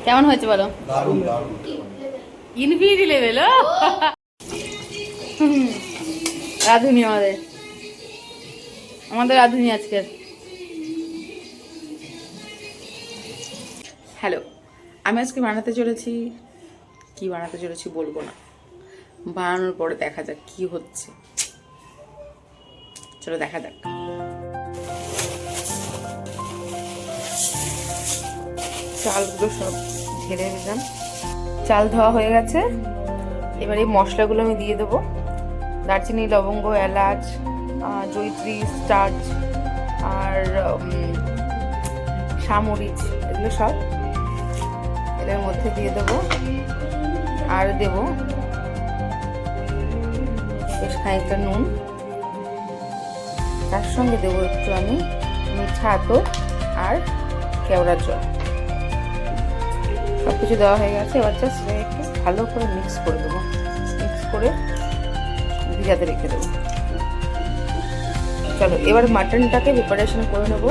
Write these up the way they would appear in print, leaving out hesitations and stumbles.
কেমন হয়েছে বলো? Infinity level. রাধুনি আমাদের রাধুনি আজকের। হ্যালো, আমি আজকে বানাতে চলেছি, কি বানাতে চলেছি বলবো না, বানানোর পরে দেখা যাক কি হচ্ছে। চলো দেখা যাক। চালগুলো সব ঢেলে নিলাম, চাল ধোয়া হয়ে গেছে। এবার এই মশলাগুলো আমি দিয়ে দেবো, দারচিনি, লবঙ্গ, এলাচ, জয়িত্রী, স্টার্চ আর সামরিচ, এগুলো সব এর মধ্যে দিয়ে দেবো। আর দেবো বেশ খানিকটা নুন, তার সঙ্গে দেবো একটু আমি মিঠা আতর আর কেওড়ার জল। সব কিছু দেওয়া হয়ে গেছে। এবার জাস্ট একটু ভালো করে মিক্স করে দেবো, মিক্স করে ভিজাতে রেখে দেবো। চলো এবার মাটনটাকে প্রিপারেশন করে নেবো।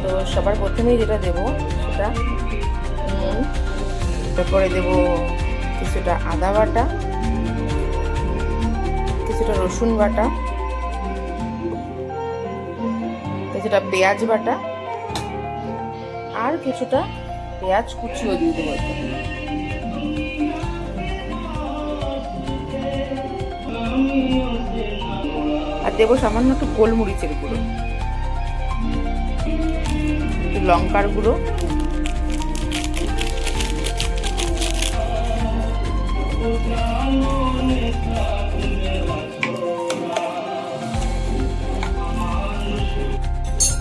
তো সবার প্রথমেই যেটা দেবো সেটা নুন, তারপরে দেবো কিছুটা আদা বাটা, কিছুটা রসুন বাটা, কিছুটা পেঁয়াজ বাটা আর কিছুটা পেঁয়াজ কুচিও দিয়ে দেবো। আর দেবো সামান্য একটু গোলমরিচের গুঁড়ো, একটু লঙ্কার গুঁড়ো,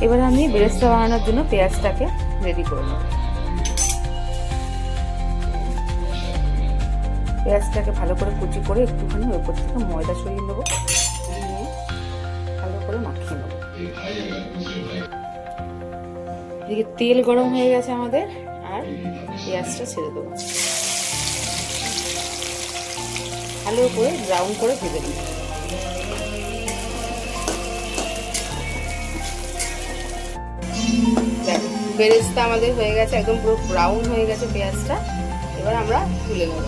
এবার আমি বেরেস্তা বানানোর জন্য পেঁয়াজটাকে রেডি করে নেব। পেঁয়াজটাকে ভালো করে কুচি করে একটুখানি ওপর থেকে ময়দা সরিয়ে নেবো, নিয়ে ভালো করে মাখিয়ে নেবো। এদিকে তেল গরম হয়ে গেছে আমাদের, আর পেঁয়াজটা ছেড়ে দেবো, ভালো করে ব্রাউন করে ভেজে নেব। বেরেস্তা আমাদের হয়ে গেছে, একদম পুরো ব্রাউন হয়ে গেছে পেঁয়াজটা। এবার আমরা তুলে নেব।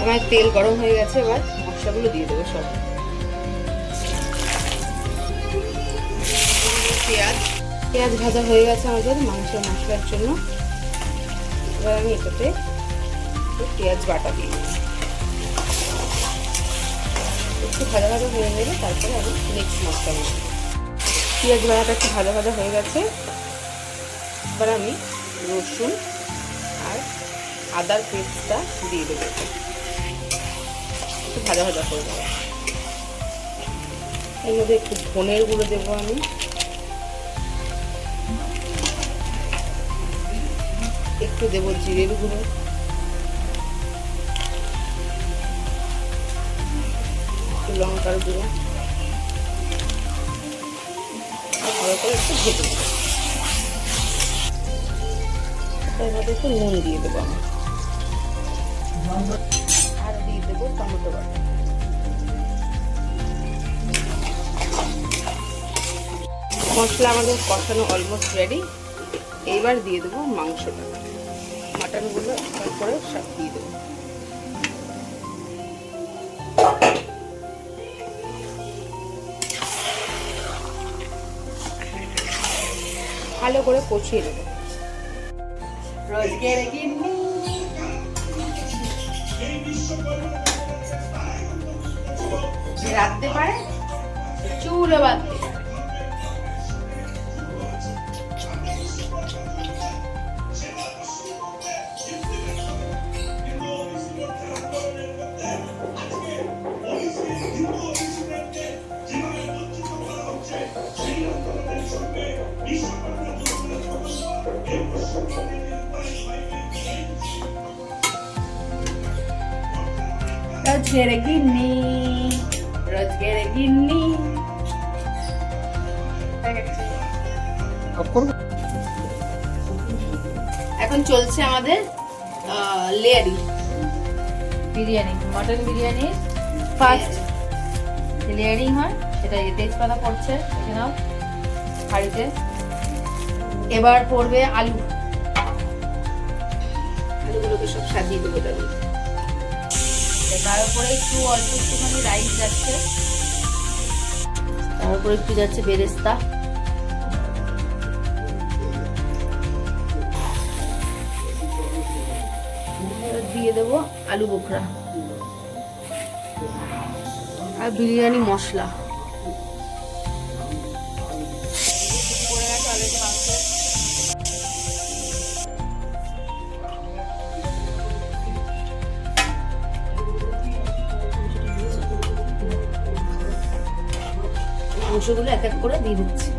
আমার তেল গরম হয়ে গেছে, এবার মশলাগুলো দিয়ে দেবো সব। পেঁয়াজ ভাজা হয়ে গেছে আমাদের মাংসের মশলার জন্য। এবার আমি এটাতে পেঁয়াজ বাটা দিয়ে দিচ্ছি, একটু ভাজা ভাজা হয়ে গেলে তারপরে আমি নেক্সট মশলা দিই। পেঁয়াজ বাটাটা একটু ভাজা ভাজা হয়ে গেছে। এবার আমি রসুন আর আদার পেস্টটা দিয়ে দেবো, একটু ভাজা ভাজা করে দেবো। এর মধ্যে একটু ধনের গুঁড়ো দেবো আমি, একটু দেবো জিরের গুঁড়ো, একটু লঙ্কার গুঁড়ো, ভালো করে একটু ভেজে দেবো। তার মধ্যে একটু নুন দিয়ে দেবো আমি, আর দিয়ে দেবো টমেটো বাটা। মশলা আমাদের কষানো অলমোস্ট রেডি। এইবার দিয়ে দেবো মাংসটা, মাটনগুলো তারপরে সব দিয়ে দেবো। ভালো করে কষিয়ে দেবো। রাখতে পারে, চুলো বাঁধতে পারে। Rosgeregini. Of course. এখন চলছে আমাদের layering biryani, mutton biryani first layering হয়, সেটা তেজপাতা পড়ছে এখানেও হাঁড়িতে। এবার পড়বে আলু, আলুগুলোকে সব সাজিয়ে দেবো তার মধ্যে। তার উপরে একটু অল্প একটুখানি রাইস যাচ্ছে, তার উপরে একটু যাচ্ছে বেরেস্তা, দিয়ে দেবো আলু বোখরা আর বিরিয়ানি মশলা। মাংসগুলো এক এক করে দিয়ে দিচ্ছি।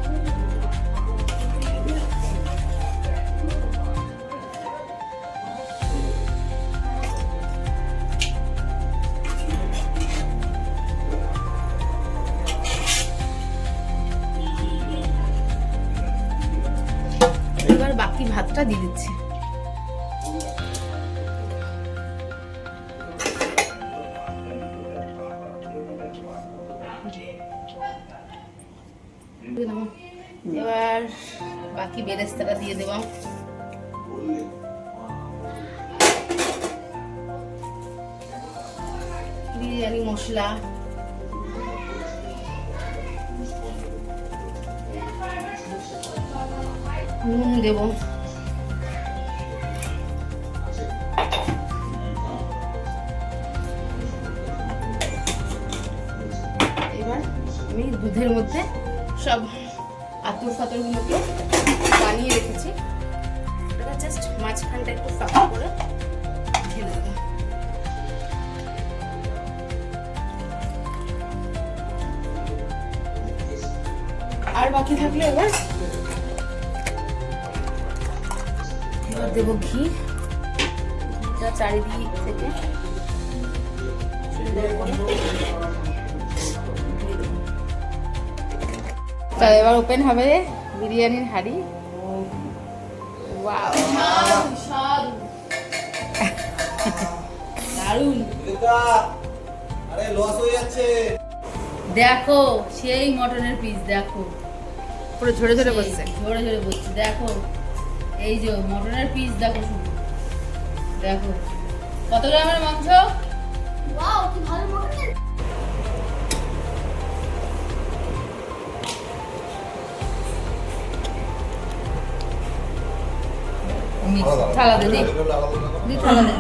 এবার বাকি ভাতটা দিয়ে দিচ্ছি। এবার বাকি বেরেস্তাটা দিয়ে দেব। বিরিয়ানি মশলা, নুন দেব, এবার আমি দুধের মধ্যে সব আতর ফাতরগুলোকে বানিয়ে রেখেছি, এটা জাস্ট মাঝখানটা একটু ফাঁকা করে ঢেলে দেবো। আর বাকি থাকলে এবার দেবো ঘি, ঘিটা চারিদিক থেকে এবার ওপেন হবে বিরিয়ানির হাঁড়ি। দারুন, দেখো সেই মটনের পিস, দেখো পুরো ঝরে ঝরে বসছে, ঝরে ঝরে বসছে। দেখো এই যে মটনের পিস, দেখো শুধু দেখো কত গ্রামের মাংস। ওয়াও কি ভালো মটনের। থালা দে, দি থালা দে।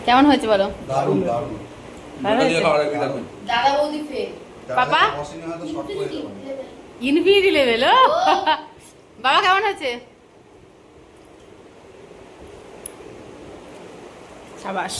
কেমন হয়েছে বলো? দাদা বৌদি পাপা ইনফিনিটি লেভেল। বাবা কেমন হয়েছে? সাবাস।